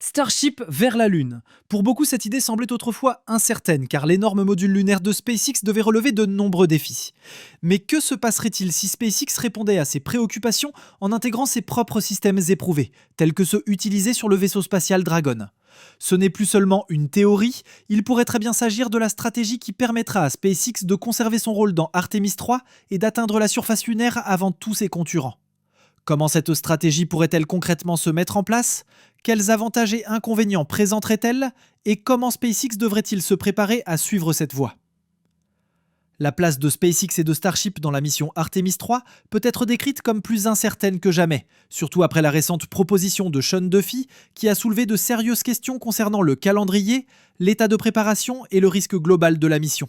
Starship vers la Lune. Pour beaucoup, cette idée semblait autrefois incertaine, car l'énorme module lunaire de SpaceX devait relever de nombreux défis. Mais que se passerait-il si SpaceX répondait à ces préoccupations en intégrant ses propres systèmes éprouvés, tels que ceux utilisés sur le vaisseau spatial Dragon? Ce n'est plus seulement une théorie, il pourrait très bien s'agir de la stratégie qui permettra à SpaceX de conserver son rôle dans Artemis 3 et d'atteindre la surface lunaire avant tous ses concurrents. Comment cette stratégie pourrait-elle concrètement se mettre en place? Quels avantages et inconvénients présenterait-elle? Et comment SpaceX devrait-il se préparer à suivre cette voie? La place de SpaceX et de Starship dans la mission Artemis 3 peut être décrite comme plus incertaine que jamais, surtout après la récente proposition de Sean Duffy qui a soulevé de sérieuses questions concernant le calendrier, l'état de préparation et le risque global de la mission.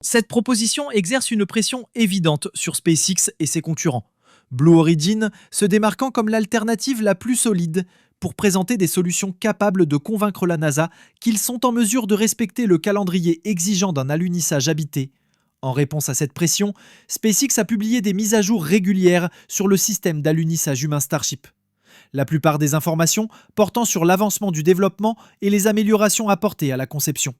Cette proposition exerce une pression évidente sur SpaceX et ses concurrents. Blue Origin se démarquant comme l'alternative la plus solide pour présenter des solutions capables de convaincre la NASA qu'ils sont en mesure de respecter le calendrier exigeant d'un alunissage habité. En réponse à cette pression, SpaceX a publié des mises à jour régulières sur le système d'alunissage humain Starship. La plupart des informations portant sur l'avancement du développement et les améliorations apportées à la conception.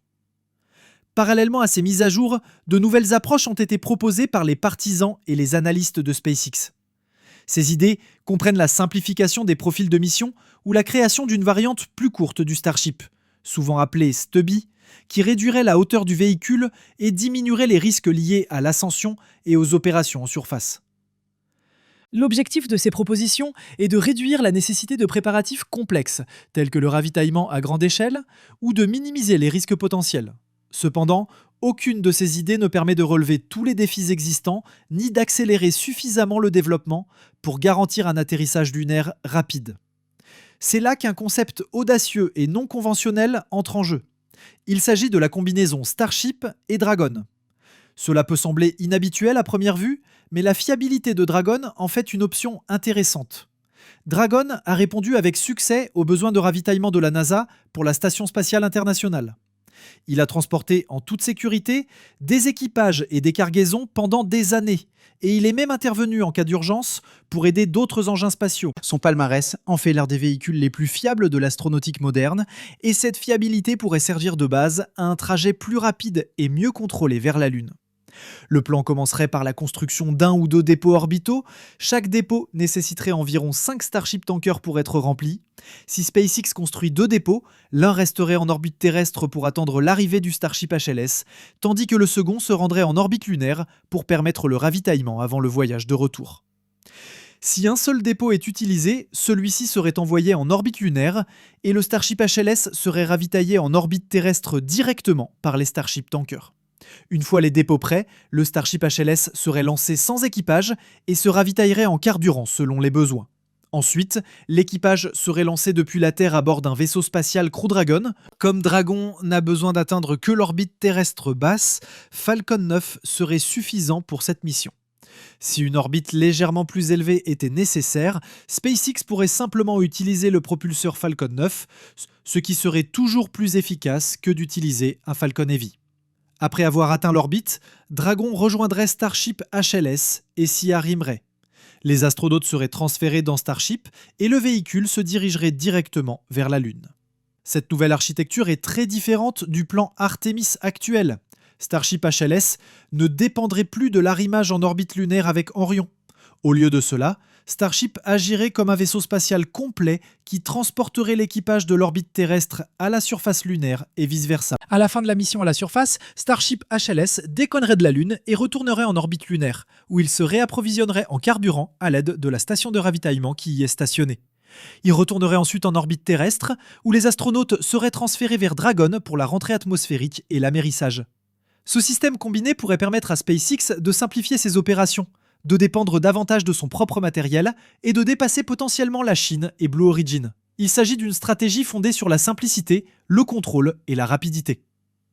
Parallèlement à ces mises à jour, de nouvelles approches ont été proposées par les partisans et les analystes de SpaceX. Ces idées comprennent la simplification des profils de mission ou la création d'une variante plus courte du Starship, souvent appelée Stubby, qui réduirait la hauteur du véhicule et diminuerait les risques liés à l'ascension et aux opérations en surface. L'objectif de ces propositions est de réduire la nécessité de préparatifs complexes, tels que le ravitaillement à grande échelle, ou de minimiser les risques potentiels. Cependant, aucune de ces idées ne permet de relever tous les défis existants, ni d'accélérer suffisamment le développement pour garantir un atterrissage lunaire rapide. C'est là qu'un concept audacieux et non conventionnel entre en jeu. Il s'agit de la combinaison Starship et Dragon. Cela peut sembler inhabituel à première vue, mais la fiabilité de Dragon en fait une option intéressante. Dragon a répondu avec succès aux besoins de ravitaillement de la NASA pour la Station spatiale internationale. Il a transporté en toute sécurité des équipages et des cargaisons pendant des années, et il est même intervenu en cas d'urgence pour aider d'autres engins spatiaux. Son palmarès en fait l'un des véhicules les plus fiables de l'astronautique moderne, et cette fiabilité pourrait servir de base à un trajet plus rapide et mieux contrôlé vers la Lune. Le plan commencerait par la construction d'un ou deux dépôts orbitaux. Chaque dépôt nécessiterait environ 5 Starship tankers pour être rempli. Si SpaceX construit 2 dépôts, l'un resterait en orbite terrestre pour attendre l'arrivée du Starship HLS, tandis que le second se rendrait en orbite lunaire pour permettre le ravitaillement avant le voyage de retour. Si un seul dépôt est utilisé, celui-ci serait envoyé en orbite lunaire et le Starship HLS serait ravitaillé en orbite terrestre directement par les Starship tankers. Une fois les dépôts prêts, le Starship HLS serait lancé sans équipage et se ravitaillerait en carburant selon les besoins. Ensuite, l'équipage serait lancé depuis la Terre à bord d'un vaisseau spatial Crew Dragon. Comme Dragon n'a besoin d'atteindre que l'orbite terrestre basse, Falcon 9 serait suffisant pour cette mission. Si une orbite légèrement plus élevée était nécessaire, SpaceX pourrait simplement utiliser le propulseur Falcon 9, ce qui serait toujours plus efficace que d'utiliser un Falcon Heavy. Après avoir atteint l'orbite, Dragon rejoindrait Starship HLS et s'y arrimerait. Les astronautes seraient transférés dans Starship et le véhicule se dirigerait directement vers la Lune. Cette nouvelle architecture est très différente du plan Artemis actuel. Starship HLS ne dépendrait plus de l'arrimage en orbite lunaire avec Orion. Au lieu de cela, Starship agirait comme un vaisseau spatial complet qui transporterait l'équipage de l'orbite terrestre à la surface lunaire et vice-versa. À la fin de la mission à la surface, Starship HLS déconnerait de la Lune et retournerait en orbite lunaire, où il se réapprovisionnerait en carburant à l'aide de la station de ravitaillement qui y est stationnée. Il retournerait ensuite en orbite terrestre, où les astronautes seraient transférés vers Dragon pour la rentrée atmosphérique et l'amérissage. Ce système combiné pourrait permettre à SpaceX de simplifier ses opérations, de dépendre davantage de son propre matériel et de dépasser potentiellement la Chine et Blue Origin. Il s'agit d'une stratégie fondée sur la simplicité, le contrôle et la rapidité.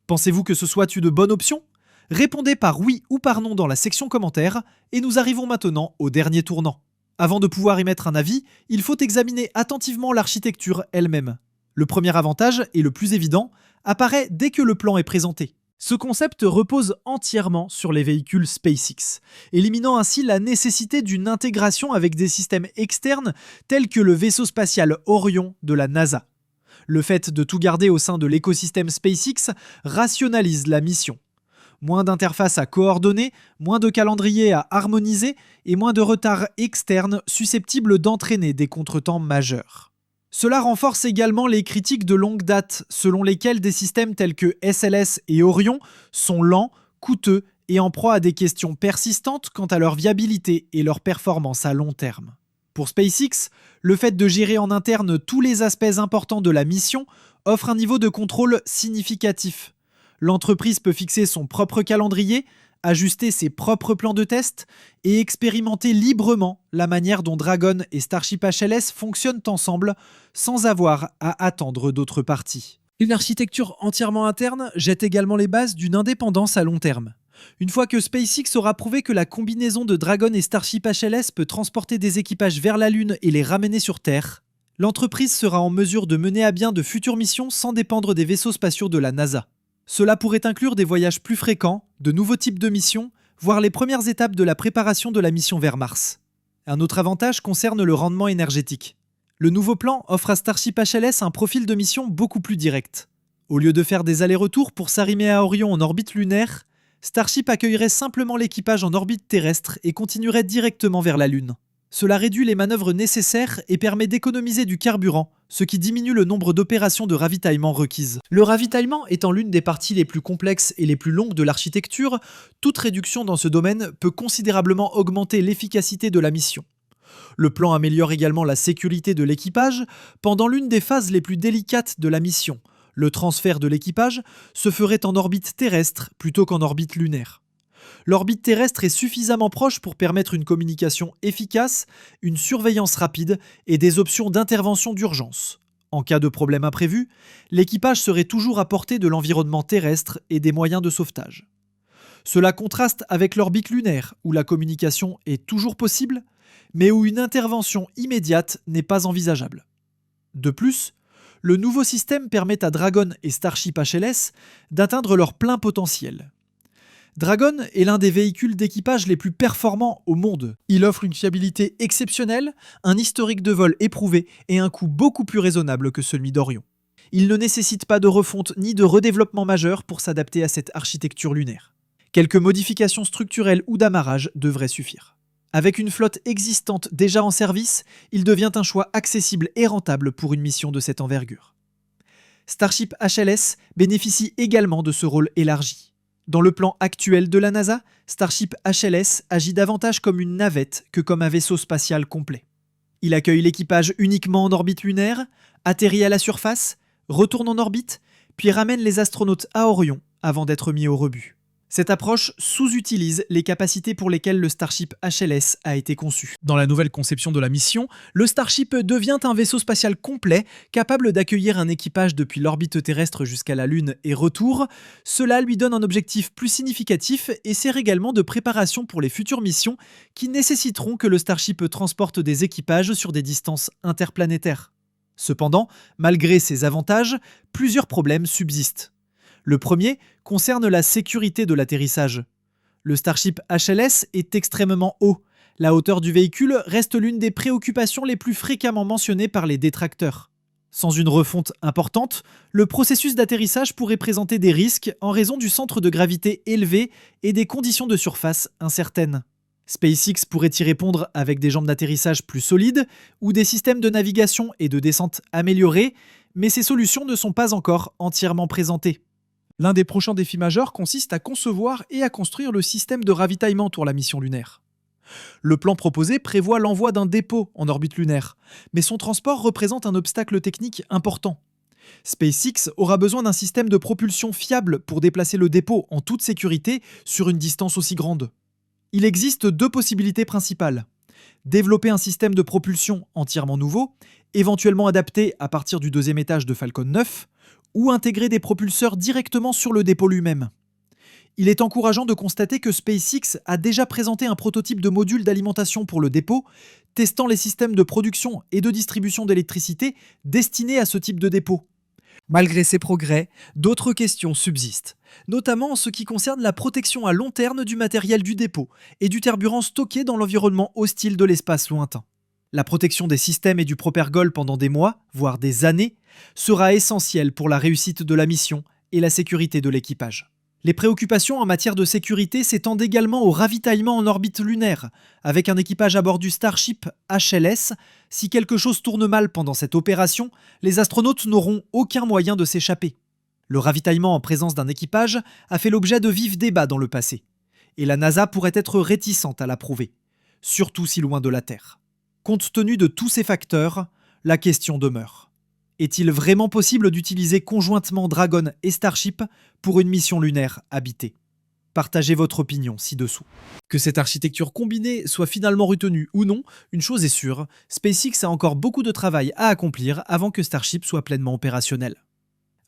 Pensez-vous que ce soit une bonne option? Répondez par oui ou par non dans la section commentaires et nous arrivons maintenant au dernier tournant. Avant de pouvoir y mettre un avis, il faut examiner attentivement l'architecture elle-même. Le premier avantage, et le plus évident, apparaît dès que le plan est présenté. Ce concept repose entièrement sur les véhicules SpaceX, éliminant ainsi la nécessité d'une intégration avec des systèmes externes tels que le vaisseau spatial Orion de la NASA. Le fait de tout garder au sein de l'écosystème SpaceX rationalise la mission. Moins d'interfaces à coordonner, moins de calendriers à harmoniser et moins de retards externes susceptibles d'entraîner des contretemps majeurs. Cela renforce également les critiques de longue date, selon lesquelles des systèmes tels que SLS et Orion sont lents, coûteux et en proie à des questions persistantes quant à leur viabilité et leur performance à long terme. Pour SpaceX, le fait de gérer en interne tous les aspects importants de la mission offre un niveau de contrôle significatif. L'entreprise peut fixer son propre calendrier, ajuster ses propres plans de test et expérimenter librement la manière dont Dragon et Starship HLS fonctionnent ensemble sans avoir à attendre d'autres parties. Une architecture entièrement interne jette également les bases d'une indépendance à long terme. Une fois que SpaceX aura prouvé que la combinaison de Dragon et Starship HLS peut transporter des équipages vers la Lune et les ramener sur Terre, l'entreprise sera en mesure de mener à bien de futures missions sans dépendre des vaisseaux spatiaux de la NASA. Cela pourrait inclure des voyages plus fréquents, de nouveaux types de missions, voire les premières étapes de la préparation de la mission vers Mars. Un autre avantage concerne le rendement énergétique. Le nouveau plan offre à Starship HLS un profil de mission beaucoup plus direct. Au lieu de faire des allers-retours pour s'arrimer à Orion en orbite lunaire, Starship accueillerait simplement l'équipage en orbite terrestre et continuerait directement vers la Lune. Cela réduit les manœuvres nécessaires et permet d'économiser du carburant, ce qui diminue le nombre d'opérations de ravitaillement requises. Le ravitaillement étant l'une des parties les plus complexes et les plus longues de l'architecture, toute réduction dans ce domaine peut considérablement augmenter l'efficacité de la mission. Le plan améliore également la sécurité de l'équipage pendant l'une des phases les plus délicates de la mission. Le transfert de l'équipage se ferait en orbite terrestre plutôt qu'en orbite lunaire. L'orbite terrestre est suffisamment proche pour permettre une communication efficace, une surveillance rapide et des options d'intervention d'urgence. En cas de problème imprévu, l'équipage serait toujours à portée de l'environnement terrestre et des moyens de sauvetage. Cela contraste avec l'orbite lunaire, où la communication est toujours possible, mais où une intervention immédiate n'est pas envisageable. De plus, le nouveau système permet à Dragon et Starship HLS d'atteindre leur plein potentiel. Dragon est l'un des véhicules d'équipage les plus performants au monde. Il offre une fiabilité exceptionnelle, un historique de vol éprouvé et un coût beaucoup plus raisonnable que celui d'Orion. Il ne nécessite pas de refonte ni de redéveloppement majeur pour s'adapter à cette architecture lunaire. Quelques modifications structurelles ou d'amarrage devraient suffire. Avec une flotte existante déjà en service, il devient un choix accessible et rentable pour une mission de cette envergure. Starship HLS bénéficie également de ce rôle élargi. Dans le plan actuel de la NASA, Starship HLS agit davantage comme une navette que comme un vaisseau spatial complet. Il accueille l'équipage uniquement en orbite lunaire, atterrit à la surface, retourne en orbite, puis ramène les astronautes à Orion avant d'être mis au rebut. Cette approche sous-utilise les capacités pour lesquelles le Starship HLS a été conçu. Dans la nouvelle conception de la mission, le Starship devient un vaisseau spatial complet, capable d'accueillir un équipage depuis l'orbite terrestre jusqu'à la Lune et retour. Cela lui donne un objectif plus significatif et sert également de préparation pour les futures missions qui nécessiteront que le Starship transporte des équipages sur des distances interplanétaires. Cependant, malgré ces avantages, plusieurs problèmes subsistent. Le premier concerne la sécurité de l'atterrissage. Le Starship HLS est extrêmement haut. La hauteur du véhicule reste l'une des préoccupations les plus fréquemment mentionnées par les détracteurs. Sans une refonte importante, le processus d'atterrissage pourrait présenter des risques en raison du centre de gravité élevé et des conditions de surface incertaines. SpaceX pourrait y répondre avec des jambes d'atterrissage plus solides ou des systèmes de navigation et de descente améliorés, mais ces solutions ne sont pas encore entièrement présentées. L'un des prochains défis majeurs consiste à concevoir et à construire le système de ravitaillement pour la mission lunaire. Le plan proposé prévoit l'envoi d'un dépôt en orbite lunaire, mais son transport représente un obstacle technique important. SpaceX aura besoin d'un système de propulsion fiable pour déplacer le dépôt en toute sécurité sur une distance aussi grande. Il existe deux possibilités principales. Développer un système de propulsion entièrement nouveau, éventuellement adapté à partir du deuxième étage de Falcon 9, ou intégrer des propulseurs directement sur le dépôt lui-même. Il est encourageant de constater que SpaceX a déjà présenté un prototype de module d'alimentation pour le dépôt, testant les systèmes de production et de distribution d'électricité destinés à ce type de dépôt. Malgré ces progrès, d'autres questions subsistent, notamment en ce qui concerne la protection à long terme du matériel du dépôt et du carburant stocké dans l'environnement hostile de l'espace lointain. La protection des systèmes et du propergol pendant des mois, voire des années, sera essentielle pour la réussite de la mission et la sécurité de l'équipage. Les préoccupations en matière de sécurité s'étendent également au ravitaillement en orbite lunaire. Avec un équipage à bord du Starship HLS, si quelque chose tourne mal pendant cette opération, les astronautes n'auront aucun moyen de s'échapper. Le ravitaillement en présence d'un équipage a fait l'objet de vifs débats dans le passé. Et la NASA pourrait être réticente à l'approuver, surtout si loin de la Terre. Compte tenu de tous ces facteurs, la question demeure. Est-il vraiment possible d'utiliser conjointement Dragon et Starship pour une mission lunaire habitée? Partagez votre opinion ci-dessous. Que cette architecture combinée soit finalement retenue ou non, une chose est sûre, SpaceX a encore beaucoup de travail à accomplir avant que Starship soit pleinement opérationnel.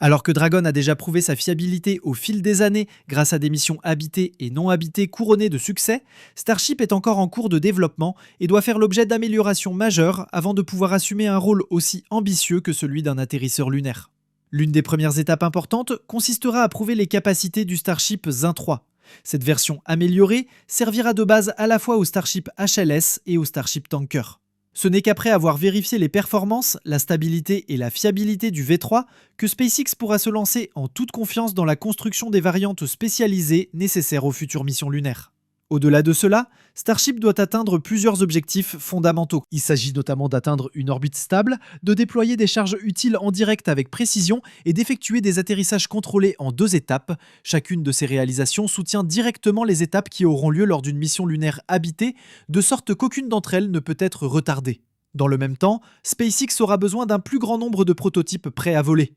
Alors que Dragon a déjà prouvé sa fiabilité au fil des années grâce à des missions habitées et non habitées couronnées de succès, Starship est encore en cours de développement et doit faire l'objet d'améliorations majeures avant de pouvoir assumer un rôle aussi ambitieux que celui d'un atterrisseur lunaire. L'une des premières étapes importantes consistera à prouver les capacités du Starship Zin 3. Cette version améliorée servira de base à la fois au Starship HLS et au Starship Tanker. Ce n'est qu'après avoir vérifié les performances, la stabilité et la fiabilité du V3 que SpaceX pourra se lancer en toute confiance dans la construction des variantes spécialisées nécessaires aux futures missions lunaires. Au-delà de cela, Starship doit atteindre plusieurs objectifs fondamentaux. Il s'agit notamment d'atteindre une orbite stable, de déployer des charges utiles en direct avec précision et d'effectuer des atterrissages contrôlés en 2 étapes. Chacune de ces réalisations soutient directement les étapes qui auront lieu lors d'une mission lunaire habitée, de sorte qu'aucune d'entre elles ne peut être retardée. Dans le même temps, SpaceX aura besoin d'un plus grand nombre de prototypes prêts à voler.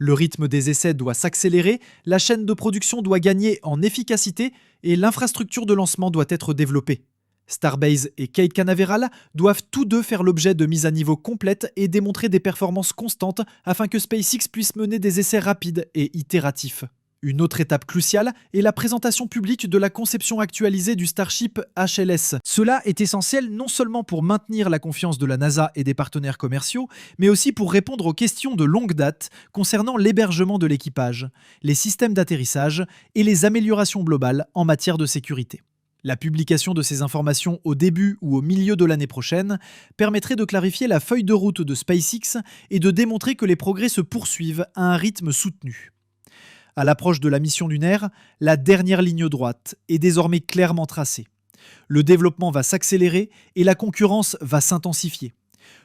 Le rythme des essais doit s'accélérer, la chaîne de production doit gagner en efficacité et l'infrastructure de lancement doit être développée. Starbase et Cape Canaveral doivent tous deux faire l'objet de mises à niveau complètes et démontrer des performances constantes afin que SpaceX puisse mener des essais rapides et itératifs. Une autre étape cruciale est la présentation publique de la conception actualisée du Starship HLS. Cela est essentiel non seulement pour maintenir la confiance de la NASA et des partenaires commerciaux, mais aussi pour répondre aux questions de longue date concernant l'hébergement de l'équipage, les systèmes d'atterrissage et les améliorations globales en matière de sécurité. La publication de ces informations au début ou au milieu de l'année prochaine permettrait de clarifier la feuille de route de SpaceX et de démontrer que les progrès se poursuivent à un rythme soutenu. À l'approche de la mission lunaire, la dernière ligne droite est désormais clairement tracée. Le développement va s'accélérer et la concurrence va s'intensifier.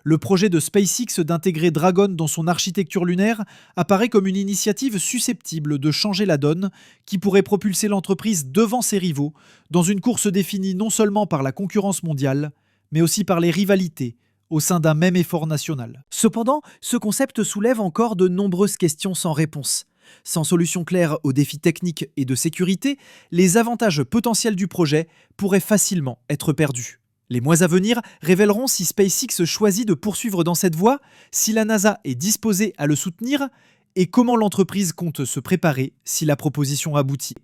Le projet de SpaceX d'intégrer Dragon dans son architecture lunaire apparaît comme une initiative susceptible de changer la donne qui pourrait propulser l'entreprise devant ses rivaux dans une course définie non seulement par la concurrence mondiale, mais aussi par les rivalités au sein d'un même effort national. Cependant, ce concept soulève encore de nombreuses questions sans réponse. Sans solution claire aux défis techniques et de sécurité, les avantages potentiels du projet pourraient facilement être perdus. Les mois à venir révéleront si SpaceX choisit de poursuivre dans cette voie, si la NASA est disposée à le soutenir et comment l'entreprise compte se préparer si la proposition aboutit.